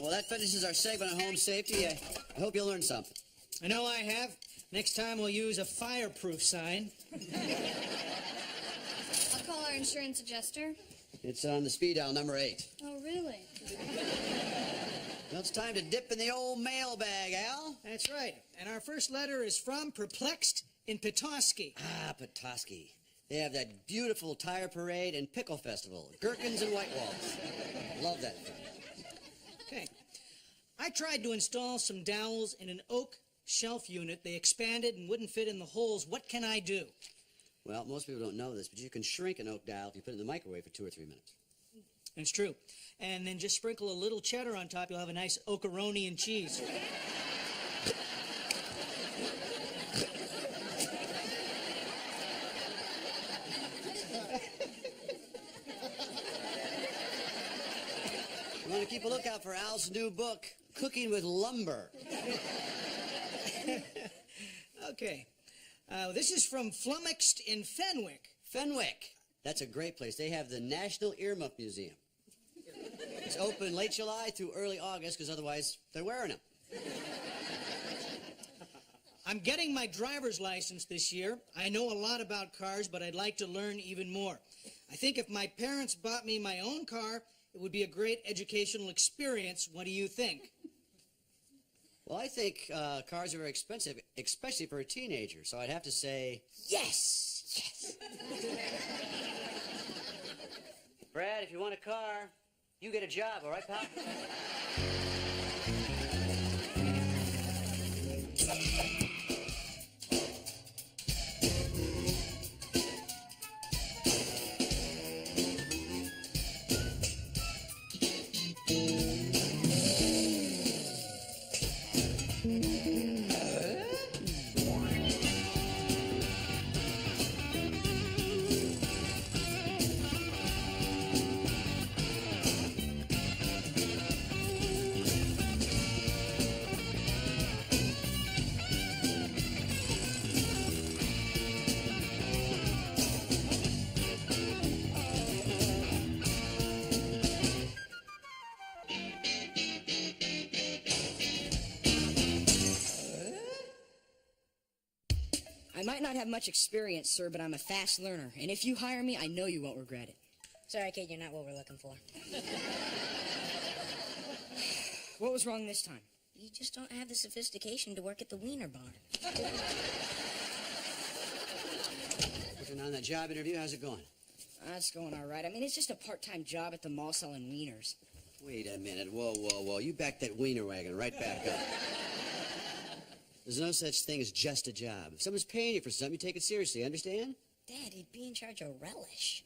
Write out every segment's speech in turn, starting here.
Well, that finishes our segment on home safety. I hope you'll learn something. I know I have. Next time we'll use a fireproof sign. I'll call our insurance adjuster. It's on the speed dial, number 8. Oh, really? Well, it's time to dip in the old mailbag, Al. That's right. And our first letter is from Perplexed in Petoskey. Ah, Petoskey. They have that beautiful tire parade and pickle festival, gherkins and white walls. Love that thing. Okay. I tried to install some dowels in an oak shelf unit. They expanded and wouldn't fit in the holes. What can I do? Well, most people don't know this, but you can shrink an oak dowel if you put it in the microwave for 2 or 3 minutes. It's true. And then just sprinkle a little cheddar on top. You'll have a nice ocaroni and cheese. You want to keep a lookout for Al's new book, Cooking with Lumber. Okay. This is from Flummoxed in Fenwick. Fenwick. That's a great place. They have the National Earmuff Museum. It's open late July through early August because otherwise they're wearing them. I'm getting my driver's license this year. I know a lot about cars, but I'd like to learn even more. I think if my parents bought me my own car, it would be a great educational experience. What do you think? Well, I think cars are very expensive, especially for a teenager, so I'd have to say, Yes! Yes! Brad, if you want a car, you get a job, all right, pal? I might not have much experience, sir, but I'm a fast learner. And if you hire me, I know you won't regret it. Sorry, kid, you're not what we're looking for. What was wrong this time? You just don't have the sophistication to work at the Wiener Barn. Working on that job interview, how's it going? That's going all right. I mean, it's just a part-time job at the mall selling wieners. Wait a minute. Whoa, whoa, whoa. You back that wiener wagon right back up. There's no such thing as just a job. If someone's paying you for something, you take it seriously, understand? Dad, he'd be in charge of relish.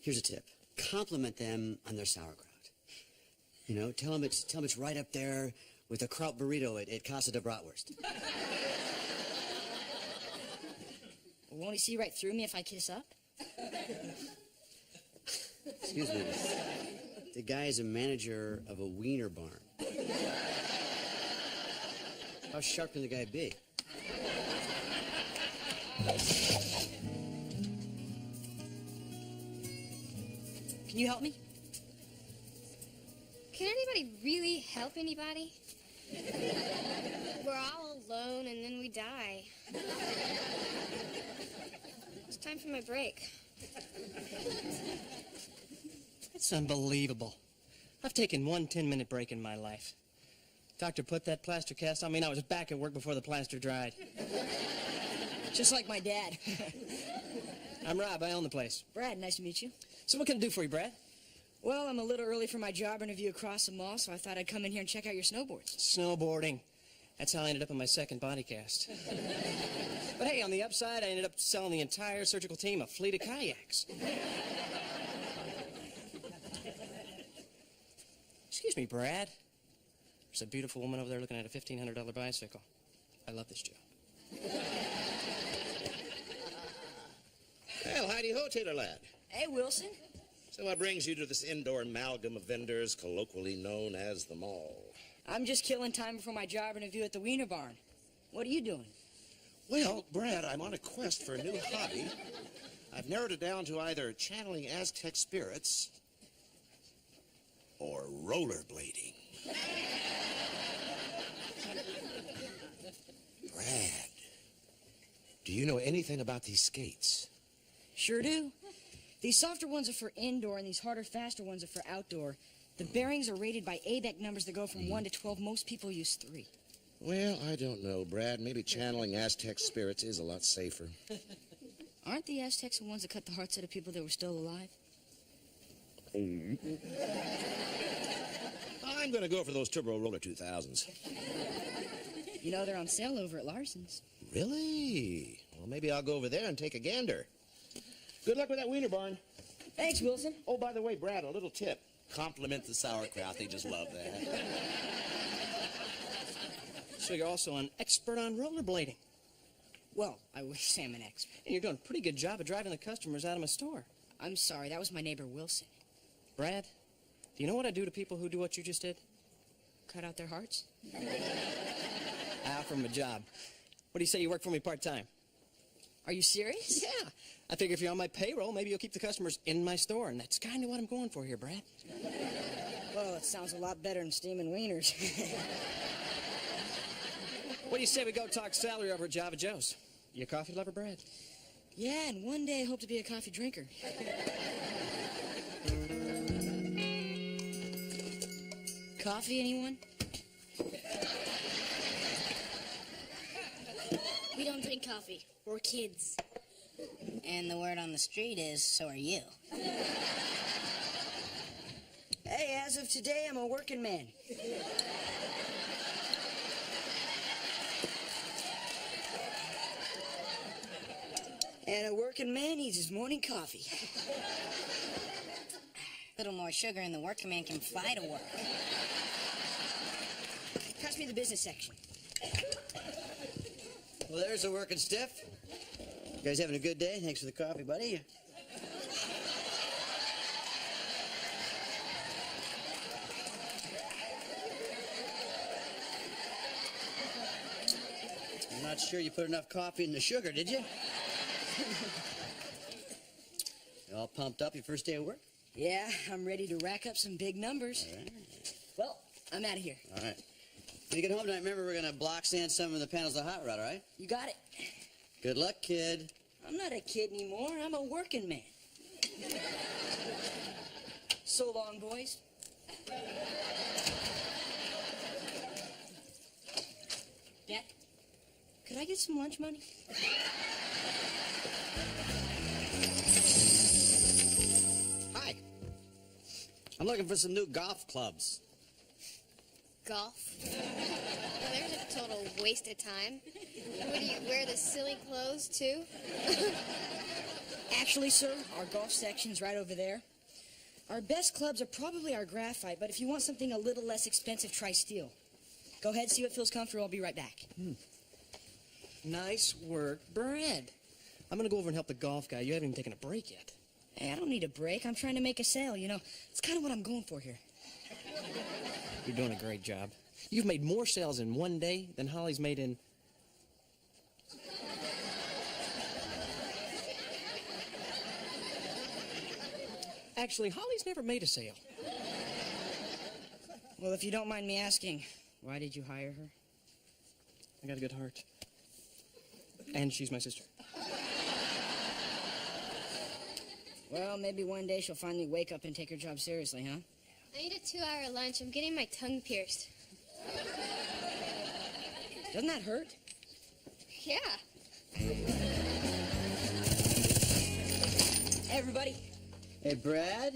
Here's a tip. Compliment them on their sauerkraut. You know, tell them it's right up there with a kraut burrito at Casa de Bratwurst. Won't he see right through me if I kiss up? Excuse me. The guy is a manager of a wiener barn. How sharp can the guy be? Can you help me? Can anybody really help anybody? We're all alone and then we die. It's time for my break. It's unbelievable. I've taken one 10-minute break in my life. Doctor put that plaster cast on me and I was back at work before the plaster dried. Just like my dad. I'm Rob. I own the place. Brad, nice to meet you. So what can I do for you, Brad? Well, I'm a little early for my job interview across the mall, so I thought I'd come in here and check out your snowboards. Snowboarding. That's how I ended up on my second body cast. But hey, on the upside, I ended up selling the entire surgical team a fleet of kayaks. Excuse me, Brad. There's a beautiful woman over there looking at a $1,500 bicycle. I love this job. Well, howdy-ho, Taylor lad. Hey, Wilson. So what brings you to this indoor amalgam of vendors colloquially known as the mall? I'm just killing time before my job interview at the Wiener Barn. What are you doing? Well, Brad, I'm on a quest for a new hobby. I've narrowed it down to either channeling Aztec spirits or rollerblading? Brad, do you know anything about these skates? Sure do. These softer ones are for indoor, and these harder, faster ones are for outdoor. The bearings are rated by ABEC numbers that go from 1 to 12. Most people use 3. Well, I don't know, Brad. Maybe channeling Aztec spirits is a lot safer. Aren't the Aztecs the ones that cut the hearts out of people that were still alive? I'm going to go for those Turbo Roller 2000s. You know, they're on sale over at Larson's. Really? Well, maybe I'll go over there and take a gander. Good luck with that wiener barn. Thanks, Wilson. Oh, by the way, Brad, a little tip. Compliment the sauerkraut. They just love that. So you're also an expert on rollerblading. Well, I wish Sam an expert. And you're doing a pretty good job of driving the customers out of my store. I'm sorry, that was my neighbor Wilson. Brad, do you know what I do to people who do what you just did? Cut out their hearts? I offer them a job. What do you say you work for me part-time? Are you serious? Yeah. I figure if you're on my payroll, maybe you'll keep the customers in my store, and that's kind of what I'm going for here, Brad. Well, it sounds a lot better than steaming wieners. What do you say we go talk salary over at Java Joe's? You a coffee lover, Brad? Yeah, and one day I hope to be a coffee drinker. Coffee, anyone? We don't drink coffee. We're kids. And the word on the street is, so are you. Hey, as of today, I'm a working man. And a working man needs his morning coffee. Little more sugar and the working man can fly to work. Pass me the business section. Well, there's the working stiff. You guys having a good day? Thanks for the coffee, buddy. I'm not sure you put enough coffee in the sugar, did you? You all pumped up your first day of work? Yeah, I'm ready to rack up some big numbers. All right. Well, I'm out of here. All right. When you get home tonight, remember we're going to block sand some of the panels of the hot rod, all right? You got it. Good luck, kid. I'm not a kid anymore. I'm a working man. So long, boys. Dad, could I get some lunch money? Hi. I'm looking for some new golf clubs. Golf? Well, there's a total waste of time. What do you wear the silly clothes too? Actually, sir, our golf section's right over there. Our best clubs are probably our graphite, but if you want something a little less expensive, try steel. Go ahead, see what feels comfortable. I'll be right back. Nice work, Brad. I'm going to go over and help the golf guy. You haven't even taken a break yet. Hey, I don't need a break. I'm trying to make a sale, you know. It's kind of what I'm going for here. You're doing a great job. You've made more sales in one day than Holly's made in... Actually, Holly's never made a sale. Well, if you don't mind me asking, why did you hire her? I got a good heart. And she's my sister. Well, maybe one day she'll finally wake up and take her job seriously, huh? I need a 2-hour lunch. I'm getting my tongue pierced. Doesn't that hurt? Yeah. Hey, everybody. Hey, Brad,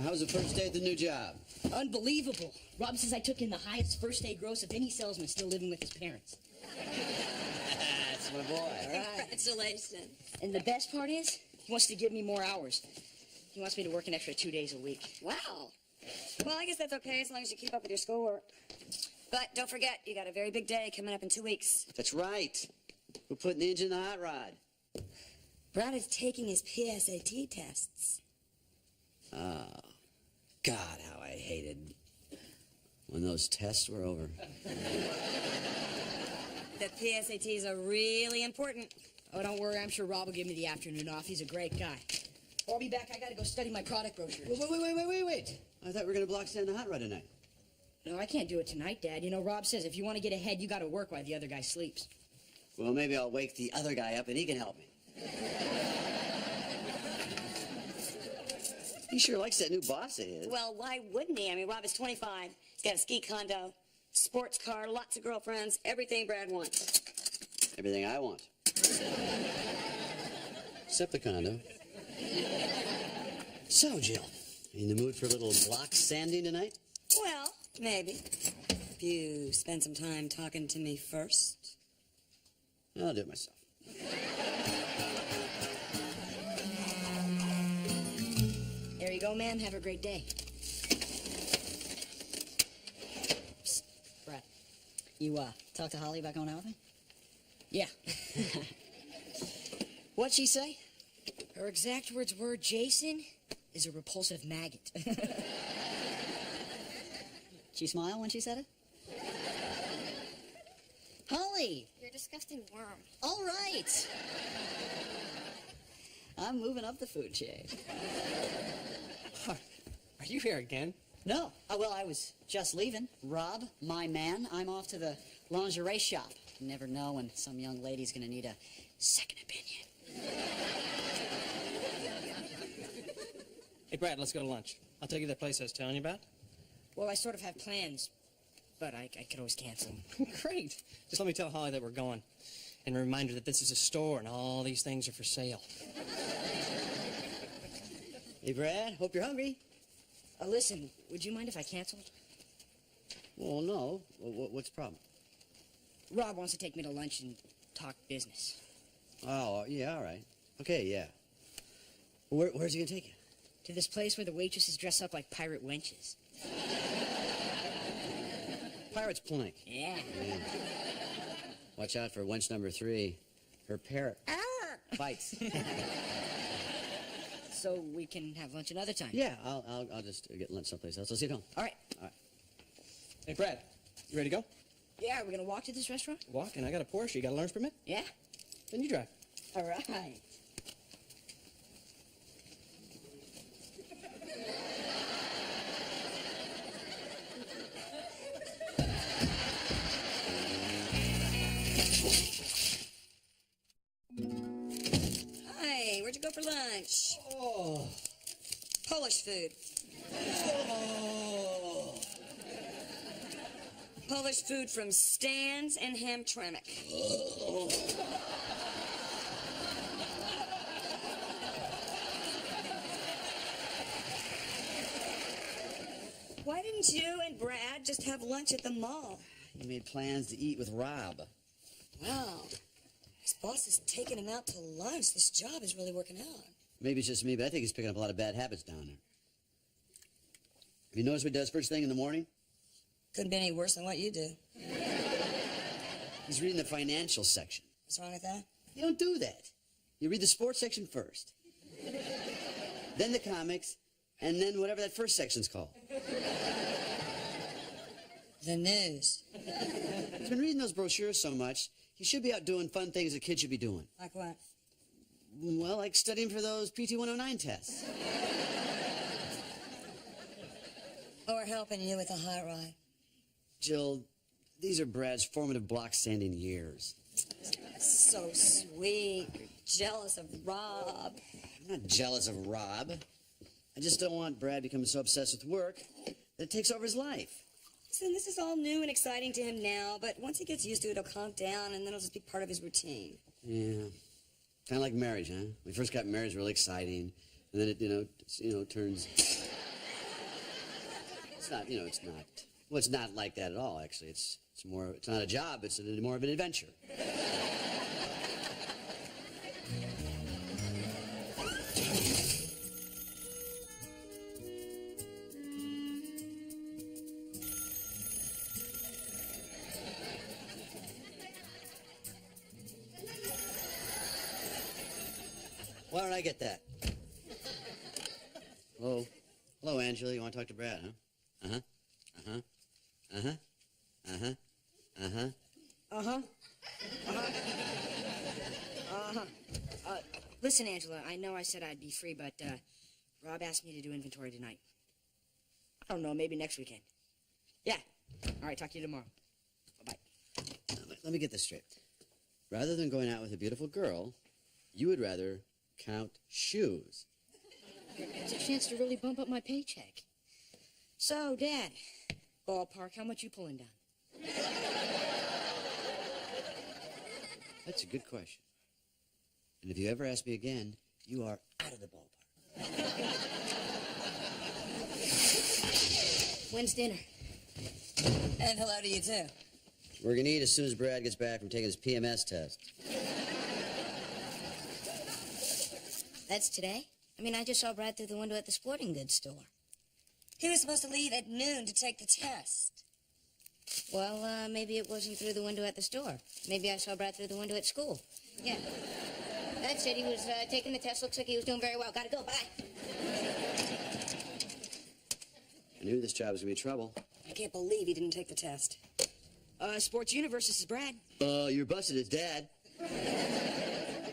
how's the first day at the new job? Unbelievable. Rob says I took in the highest first day gross of any salesman still living with his parents. That's my boy. All right. Congratulations. And the best part is, he wants to give me more hours. He wants me to work an extra 2 days a week. Wow. Well, I guess that's okay as long as you keep up with your schoolwork. But don't forget, you got a very big day coming up in 2 weeks. That's right. We're putting the engine in the hot rod. Brad is taking his PSAT tests. Oh, God, how I hated when those tests were over. The PSATs are really important. Oh, don't worry. I'm sure Rob will give me the afternoon off. He's a great guy. Oh, I'll be back. I gotta go study my product brochure. Wait. I thought we were going to block sand the hot rod tonight. No, I can't do it tonight, Dad. You know, Rob says if you want to get ahead, you got to work while the other guy sleeps. Well, maybe I'll wake the other guy up and he can help me. He sure likes that new boss of his. Well, why wouldn't he? I mean, Rob is 25. He's got a ski condo, sports car, lots of girlfriends, everything Brad wants. Everything I want. Except the condo. So, Jill, in the mood for a little block sanding tonight? Well, maybe. If you spend some time talking to me first. I'll do it myself. There you go, ma'am. Have a great day. Psst, Brad, you talk to Holly about going out with me? Yeah. What'd she say? Her exact words were, Jason is a repulsive maggot. She smile when she said it? Holly! You're a disgusting worm. All right! I'm moving up the food chain. Are you here again? No. Well, I was just leaving. Rob, my man, I'm off to the lingerie shop. You never know when some young lady's gonna need a second opinion. Hey, Brad, let's go to lunch. I'll take you to that place I was telling you about. Well, I sort of have plans, but I could always cancel them. Great. Just let me tell Holly that we're going. And a reminder that this is a store and all these things are for sale. Hey, Brad, hope you're hungry. Listen, would you mind if I canceled? Well, no. What's the problem? Rob wants to take me to lunch and talk business. Oh, yeah, all right. Okay, yeah. Where's he going to take you? To this place where the waitresses dress up like pirate wenches. Pirate's Plank. Yeah. Yeah. Watch out for wench number 3. Her parrot bites. So we can have lunch another time. Yeah, I'll just get lunch someplace else. I'll see you at home. All right. All right. Hey, Brad, you ready to go? Yeah, are we gonna walk to this restaurant? Walk, and I got a Porsche. You got a learner's permit? Yeah. Then you drive. All right. Hi, where'd you go for lunch? Oh. Polish food. Oh. Polish food from Stan's and Hamtramck. Why didn't you and Brad just have lunch at the mall? He made plans to eat with Rob. Wow. His boss is taking him out to lunch. This job is really working out. Maybe it's just me, but I think he's picking up a lot of bad habits down there. Have you noticed what he does first thing in the morning? Couldn't be any worse than what you do. He's reading the financial section. What's wrong with that? You don't do that. You read the sports section first. Then the comics, and then whatever that first section's called. The news. He's been reading those brochures so much, he should be out doing fun things that kids should be doing. Like what? Well, like studying for those PT 109 tests. Or helping you with a hot rod. Jill, these are Brad's formative block sanding years. So sweet. You're jealous of Rob. I'm not jealous of Rob. I just don't want Brad becoming so obsessed with work that it takes over his life. Listen, this is all new and exciting to him now, but once he gets used to it, he'll calm down, and then it'll just be part of his routine. Yeah. Kind of like marriage, huh? When we first got married, it was really exciting. And then it, turns... It's not, it's not... Well, it's not like that at all, actually. It's not a job, it's more of an adventure. Why don't I get that? Hello? Hello, Angela. You want to talk to Brad, huh? Uh-huh. Uh-huh. Uh-huh. Uh-huh. Uh-huh. Uh-huh. Uh-huh. Listen, Angela, I know I said I'd be free, but Rob asked me to do inventory tonight. I don't know, maybe next weekend. Yeah. All right, talk to you tomorrow. Bye-bye. Let me get this straight. Rather than going out with a beautiful girl, you would rather count shoes. It's a chance to really bump up my paycheck. So, Dad, ballpark, how much you pulling down? That's a good question. And if you ever ask me again, you are out of the ballpark. When's dinner? And hello to you, too. We're going to eat as soon as Brad gets back from taking his PMS test. That's today? I mean, I just saw Brad through the window at the sporting goods store. He was supposed to leave at noon to take the test. Well, maybe it wasn't through the window at the store. Maybe I saw Brad through the window at school. Yeah. Dad said he was taking the test. Looks like he was doing very well. Gotta go. Bye. I knew this job was going to be trouble. I can't believe he didn't take the test. Sports Universe, this is Brad. You're busted as Dad.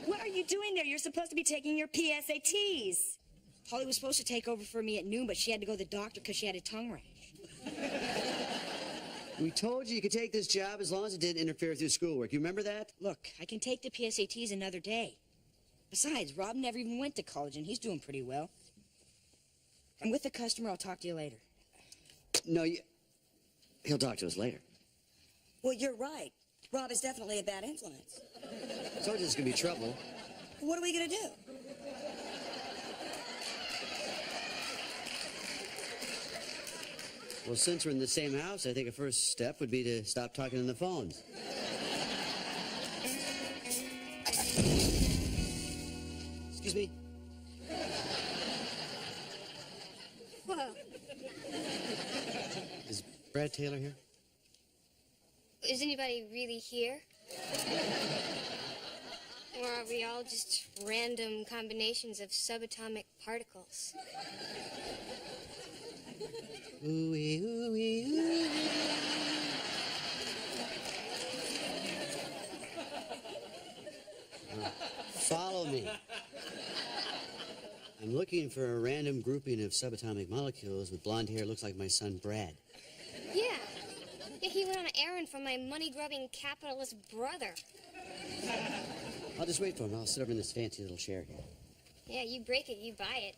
What are you doing there? You're supposed to be taking your PSATs. Holly was supposed to take over for me at noon, but she had to go to the doctor because she had a tongue rash. We told you could take this job as long as it didn't interfere with your schoolwork. You remember that? Look, I can take the PSATs another day. Besides, Rob never even went to college, and he's doing pretty well. I'm with the customer. I'll talk to you later. No, he'll talk to us later. Well, you're right. Rob is definitely a bad influence. I told you there's going to be trouble. What are we going to do? Well, since we're in the same house, I think a first step would be to stop talking on the phones. Excuse me? Whoa. Is Brad Taylor here? Is anybody really here? Or are we all just random combinations of subatomic particles? Ooh-wee, ooh-wee, ooh-wee. Follow me. I'm looking for a random grouping of subatomic molecules with blonde hair looks like my son Brad. Yeah. Yeah, he went on an errand for my money-grubbing capitalist brother. I'll just wait for him. I'll sit over in this fancy little chair here. Yeah, you break it, you buy it.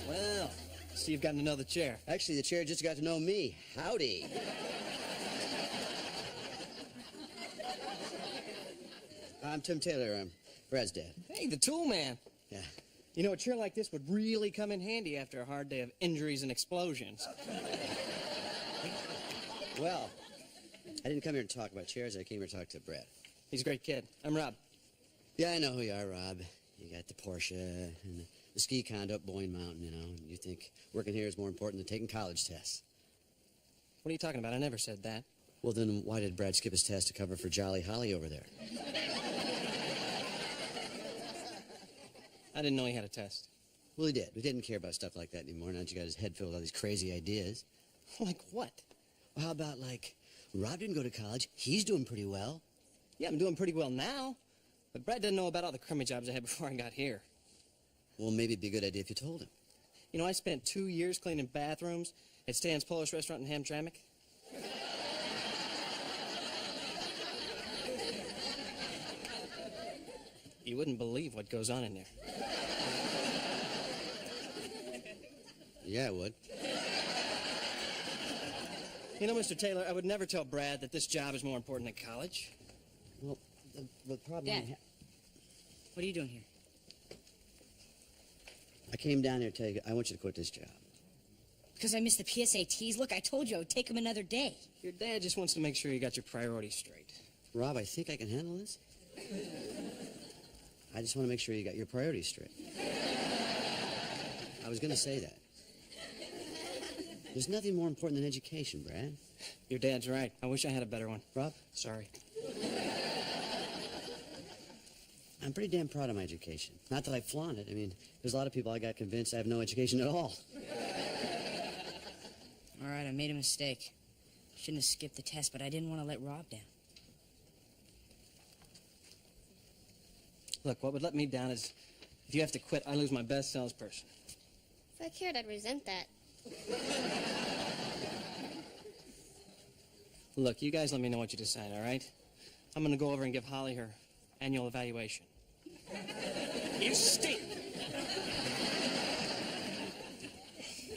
Well, so you've gotten to know the chair. Actually, the chair just got to know me. Howdy. I'm Tim Taylor. I'm Brad's dad. Hey, the tool man. Yeah. You know, a chair like this would really come in handy after a hard day of injuries and explosions. Well, I didn't come here to talk about chairs. I came here to talk to Brad. He's a great kid. I'm Rob. Yeah, I know who you are, Rob. You got the Porsche and the ski condo up Boyne Mountain, you know. And you think working here is more important than taking college tests. What are you talking about? I never said that. Well, then why did Brad skip his test to cover for Jolly Holly over there? I didn't know he had a test. Well, he did. We didn't care about stuff like that anymore. Now that you got his head filled with all these crazy ideas. Like what? Well, how about, like, Rob didn't go to college. He's doing pretty well. Yeah, I'm doing pretty well now. But Brad doesn't know about all the crummy jobs I had before I got here. Well, maybe it'd be a good idea if you told him. You know, I spent 2 years cleaning bathrooms at Stan's Polish restaurant in Hamtramck. You wouldn't believe what goes on in there. Yeah, I would. You know, Mr. Taylor, I would never tell Brad that this job is more important than college. Well, the problem... Dad. What are you doing here? I came down here to tell you, I want you to quit this job. Because I missed the PSATs? Look, I told you I would take them another day. Your dad just wants to make sure you got your priorities straight. Rob, I think I can handle this. I just want to make sure you got your priorities straight. I was going to say that. There's nothing more important than education, Brad. Your dad's right. I wish I had a better one. Rob? Sorry. I'm pretty damn proud of my education. Not that I flaunt it. I mean, there's a lot of people I got convinced I have no education at all. All right, I made a mistake. Shouldn't have skipped the test, but I didn't want to let Rob down. Look, what would let me down is if you have to quit, I lose my best salesperson. If I cared, I'd resent that. Look, you guys let me know what you decide, all right? I'm going to go over and give Holly her annual evaluation. You stink!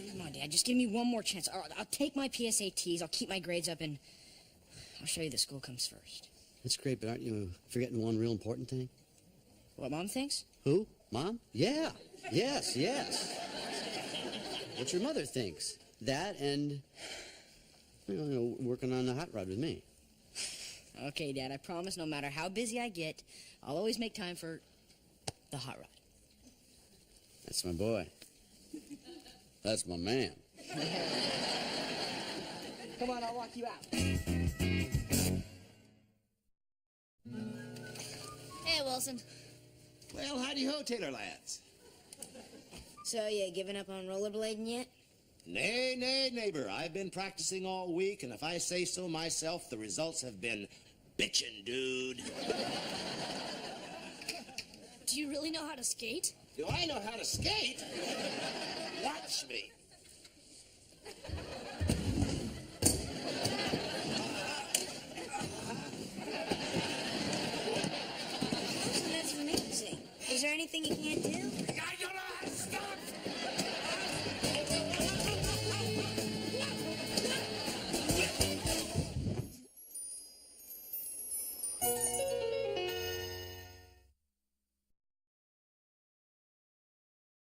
Come on, Dad, just give me one more chance. All right, I'll take my PSATs, I'll keep my grades up, and I'll show you that school comes first. That's great, but aren't you forgetting one real important thing? What Mom thinks? Who? Mom? Yeah. Yes, yes. What your mother thinks. That and, working on the hot rod with me. Okay, Dad, I promise no matter how busy I get, I'll always make time for the hot rod. That's my boy. That's my man. Come on, I'll walk you out. Hey, Wilson. Well, howdy-ho, Taylor lads. So, you giving up on rollerblading yet? Nay, nay, neighbor. I've been practicing all week, and if I say so myself, the results have been bitchin', dude. Do you really know how to skate? Do I know how to skate? Watch me. That's amazing. Is there anything you can't do? I don't know how to stop.